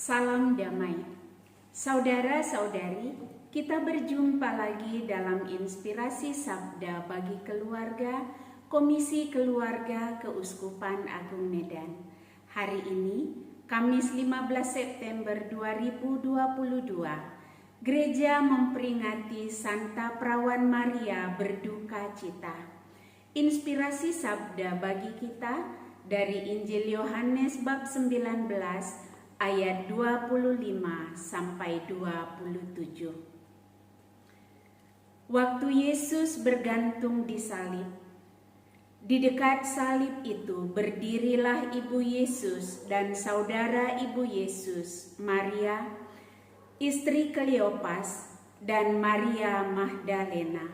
Salam damai. Saudara-saudari, kita berjumpa lagi dalam Inspirasi Sabda bagi Keluarga, Komisi Keluarga Keuskupan Agung Medan. Hari ini, Kamis 15 September 2022, Gereja memperingati Santa Perawan Maria berduka cita. Inspirasi Sabda bagi kita dari Injil Yohanes bab 19 ayat 25 sampai 27. Waktu Yesus bergantung di salib, di dekat salib itu berdirilah ibu Yesus dan saudara ibu Yesus, Maria, istri Kleopas, dan Maria Magdalena.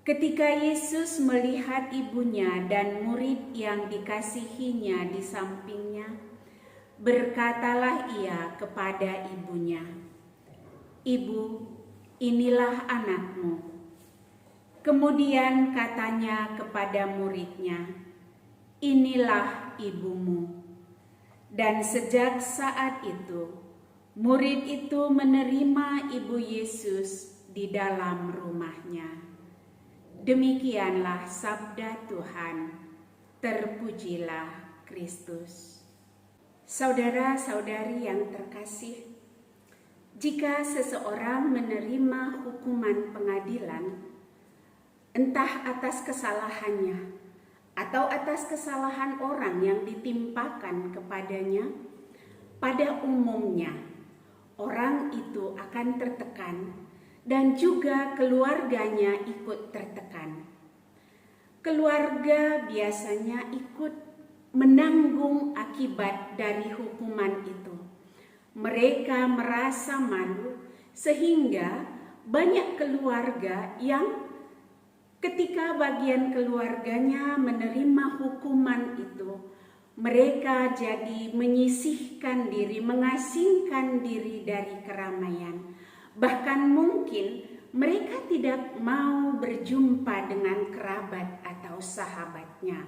Ketika Yesus melihat ibunya dan murid yang dikasihinya di sampingnya, berkatalah ia kepada ibunya, "Ibu, inilah anakmu." Kemudian katanya kepada muridnya, "Inilah ibumu." Dan sejak saat itu, murid itu menerima ibu Yesus di dalam rumahnya. Demikianlah sabda Tuhan. Terpujilah Kristus. Saudara-saudari yang terkasih, jika seseorang menerima hukuman pengadilan, entah atas kesalahannya atau atas kesalahan orang yang ditimpakan kepadanya, pada umumnya orang itu akan tertekan dan juga keluarganya ikut tertekan. Keluarga biasanya ikut menanggung akibat dari hukuman itu. Mereka merasa malu sehingga banyak keluarga yang ketika bagian keluarganya menerima hukuman itu, mereka jadi menyisihkan diri, mengasingkan diri dari keramaian. Bahkan mungkin mereka tidak mau berjumpa dengan kerabat atau sahabatnya,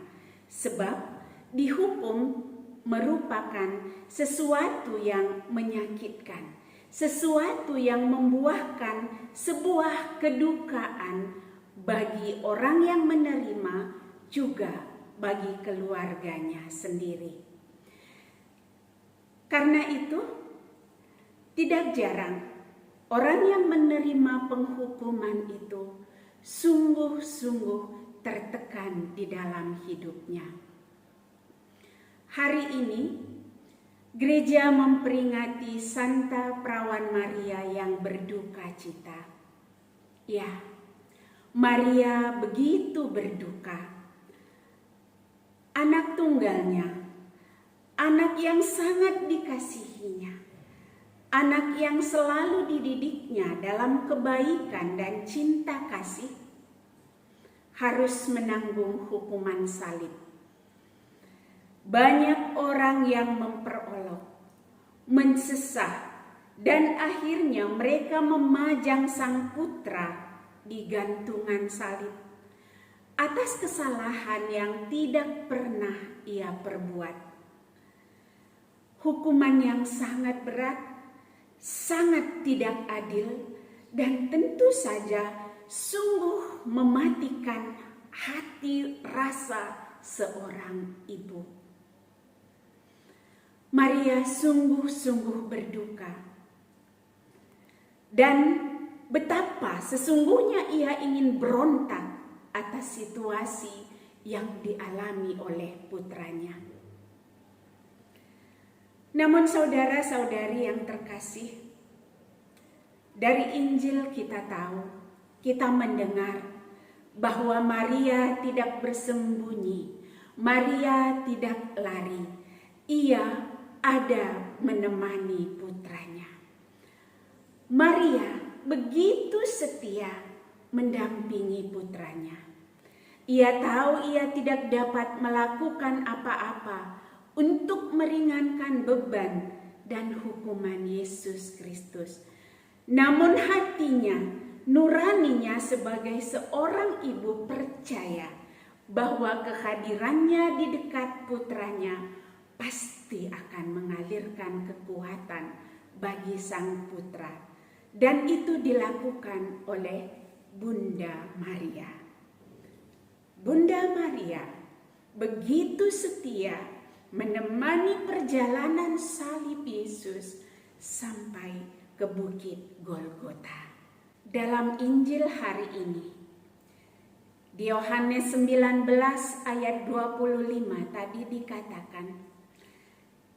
sebab dihukum merupakan sesuatu yang menyakitkan, sesuatu yang membuahkan sebuah kedukaan bagi orang yang menerima, juga bagi keluarganya sendiri. Karena itu, tidak jarang orang yang menerima penghukuman itu sungguh-sungguh tertekan di dalam hidupnya. Hari ini, gereja memperingati Santa Perawan Maria yang berduka cita. Ya, Maria begitu berduka. Anak tunggalnya, anak yang sangat dikasihinya, anak yang selalu dididiknya dalam kebaikan dan cinta kasih, harus menanggung hukuman salib. Banyak orang yang memperolok, mensesah, dan akhirnya mereka memajang sang putra di gantungan salib atas kesalahan yang tidak pernah ia perbuat. Hukuman yang sangat berat, sangat tidak adil, dan tentu saja sungguh mematikan hati rasa seorang ibu. Maria sungguh-sungguh berduka, dan betapa sesungguhnya ia ingin berontak atas situasi yang dialami oleh putranya. Namun saudara-saudari yang terkasih, dari Injil kita tahu, kita mendengar bahwa Maria tidak bersembunyi, Maria tidak lari, ia ada menemani putranya. Maria begitu setia mendampingi putranya. Ia tahu ia tidak dapat melakukan apa-apa untuk meringankan beban dan hukuman Yesus Kristus. Namun hatinya, nuraninya sebagai seorang ibu percaya bahwa kehadirannya di dekat putranya pasti pasti akan mengalirkan kekuatan bagi sang putra. Dan itu dilakukan oleh Bunda Maria. Bunda Maria begitu setia menemani perjalanan salib Yesus sampai ke Bukit Golgota. Dalam Injil hari ini, di Yohanes 19 ayat 25 tadi dikatakan,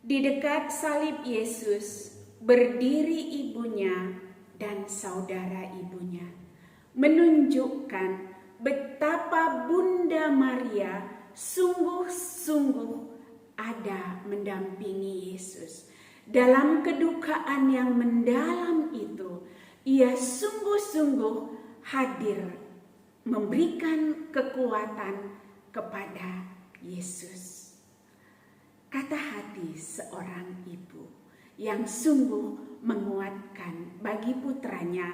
di dekat salib Yesus berdiri ibunya dan saudara ibunya, menunjukkan betapa Bunda Maria sungguh-sungguh ada mendampingi Yesus. Dalam kedukaan yang mendalam itu, ia sungguh-sungguh hadir memberikan kekuatan kepada Yesus. Kata hati seorang ibu yang sungguh menguatkan bagi putranya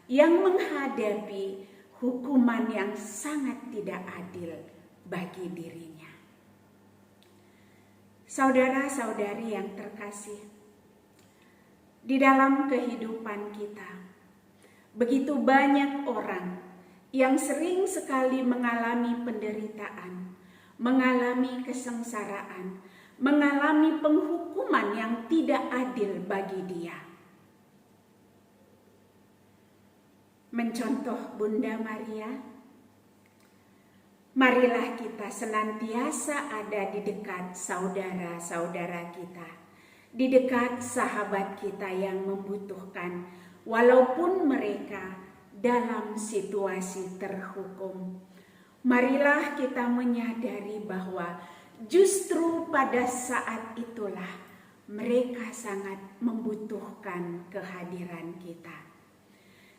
yang menghadapi hukuman yang sangat tidak adil bagi dirinya. Saudara-saudari yang terkasih, di dalam kehidupan kita, begitu banyak orang yang sering sekali mengalami penderitaan, mengalami kesengsaraan, mengalami penghukuman yang tidak adil bagi dia. Mencontoh Bunda Maria, marilah kita senantiasa ada di dekat saudara-saudara kita, di dekat sahabat kita yang membutuhkan, walaupun mereka dalam situasi terhukum. Marilah kita menyadari bahwa justru pada saat itulah mereka sangat membutuhkan kehadiran kita.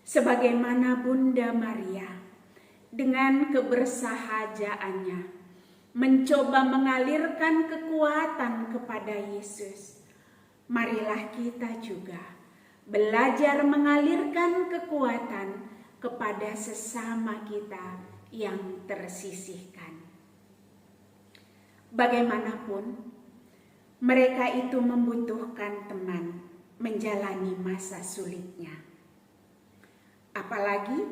Sebagaimana Bunda Maria dengan kebersahajaannya mencoba mengalirkan kekuatan kepada Yesus, marilah kita juga belajar mengalirkan kekuatan kepada sesama kita yang tersisihkan. Bagaimanapun, mereka itu membutuhkan teman menjalani masa sulitnya. Apalagi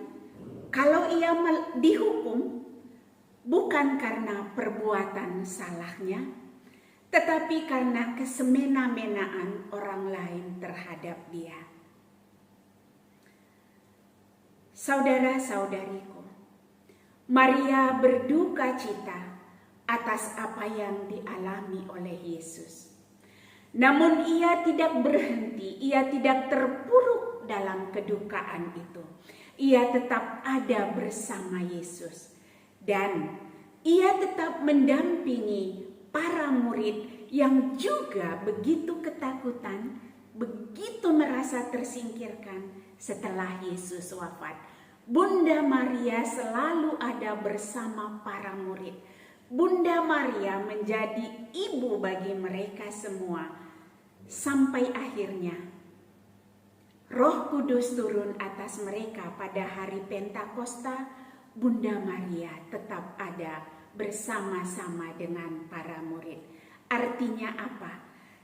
kalau ia dihukum bukan karena perbuatan salahnya, tetapi karena kesemena-menaan orang lain terhadap dia. Saudara-saudariku, Maria berduka cita atas apa yang dialami oleh Yesus. Namun ia tidak berhenti, ia tidak terpuruk dalam kedukaan itu. Ia tetap ada bersama Yesus dan ia tetap mendampingi para murid yang juga begitu ketakutan, begitu merasa tersingkirkan setelah Yesus wafat. Bunda Maria selalu ada bersama para murid. Bunda Maria menjadi ibu bagi mereka semua. Sampai akhirnya Roh Kudus turun atas mereka pada hari Pentakosta. Bunda Maria tetap ada bersama-sama dengan para murid. Artinya apa?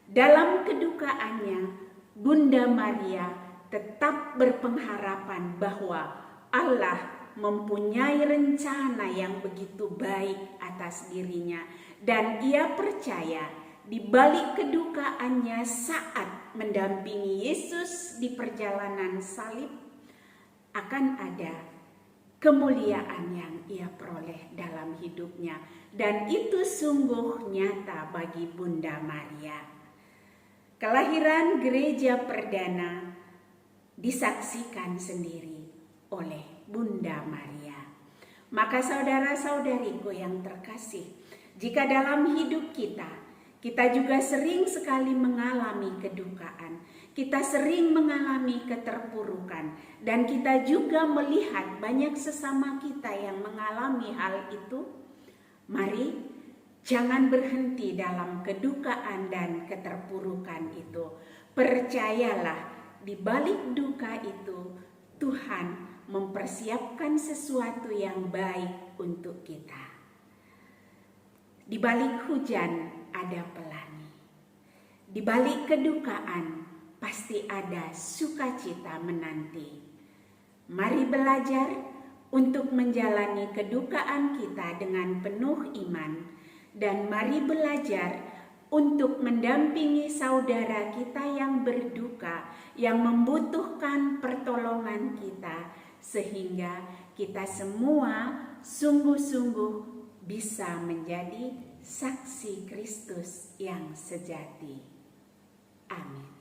Dalam kedukaannya, Bunda Maria tetap berpengharapan bahwa Allah mempunyai rencana yang begitu baik atas dirinya, dan ia percaya di balik kedukaannya saat mendampingi Yesus di perjalanan salib akan ada kemuliaan yang ia peroleh dalam hidupnya, dan itu sungguh nyata bagi Bunda Maria. Kelahiran gereja perdana disaksikan sendiri oleh Bunda Maria. Maka saudara-saudariku yang terkasih, jika dalam hidup kita juga sering sekali mengalami kedukaan, kita sering mengalami keterpurukan, dan kita juga melihat banyak sesama kita yang mengalami hal itu, mari jangan berhenti dalam kedukaan dan keterpurukan itu. Percayalah, di balik duka itu Tuhan mempersiapkan sesuatu yang baik untuk kita. Di balik hujan ada pelangi. Di balik kedukaan pasti ada sukacita menanti. Mari belajar untuk menjalani kedukaan kita dengan penuh iman, dan mari belajar untuk mendampingi saudara kita yang berduka, yang membutuhkan pertolongan kita, sehingga kita semua sungguh-sungguh bisa menjadi saksi Kristus yang sejati. Amin.